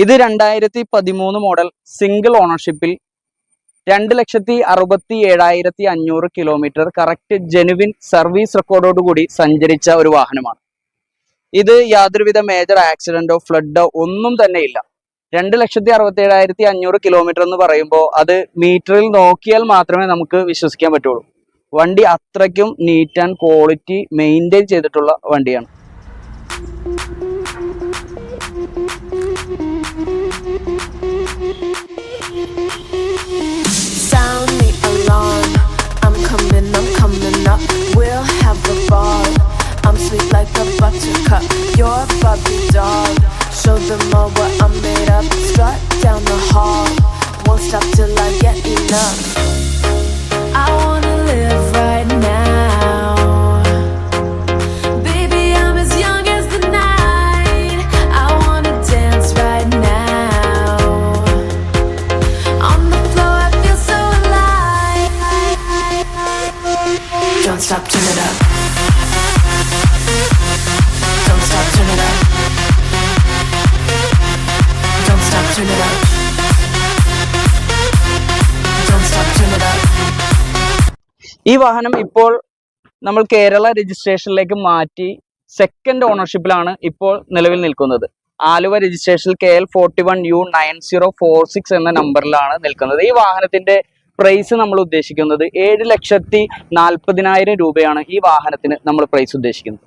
ഇത് 2013 model single ഓണർഷിപ്പിൽ 2,67,500 kilometre correct genuine service റെക്കോർഡോടുകൂടി സഞ്ചരിച്ച ഒരു വാഹനമാണ്. ഇത് യാതൊരുവിധ മേജർ ആക്സിഡന്റോ ഫ്ലഡോ ഒന്നും തന്നെ ഇല്ല. 2,67,500 കിലോമീറ്റർ എന്ന് പറയുമ്പോൾ അത് മീറ്ററിൽ നോക്കിയാൽ മാത്രമേ നമുക്ക് വിശ്വസിക്കാൻ പറ്റുള്ളൂ. വണ്ടി അത്രയ്ക്കും നീറ്റ് ആൻഡ് ക്വാളിറ്റി മെയിൻറ്റെയിൻ ചെയ്തിട്ടുള്ള വണ്ടിയാണ്. Sound the alarm, I'm coming up, we'll have a ball. I'm sweet like a buttercup, you're a Barbie doll. Show them all what I'm made of, strut down the hall. Won't stop till I get enough. I wanna live right now. Baby, I'm as young as the night. I wanna dance right now. On the floor, I feel so alive. Don't stop, turn it up. Don't stop, turn it up. Don't stop, turn it up. Don't stop, turn it up. ഈ വാഹനം ഇപ്പോൾ നമ്മൾ കേരള രജിസ്ട്രേഷനിലേക്ക് മാറ്റി second ഓണർഷിപ്പിലാണ് ഇപ്പോൾ നിലവിൽ നിൽക്കുന്നത്. Aluva രജിസ്ട്രേഷനിൽ KL 41U9046 എന്ന നമ്പറിലാണ് നിൽക്കുന്നത്. ഈ വാഹനത്തിന്റെ പ്രൈസ് നമ്മൾ ഉദ്ദേശിക്കുന്നത് 7,40,000 രൂപയാണ് ഈ വാഹനത്തിന് നമ്മൾ പ്രൈസ് ഉദ്ദേശിക്കുന്നത്.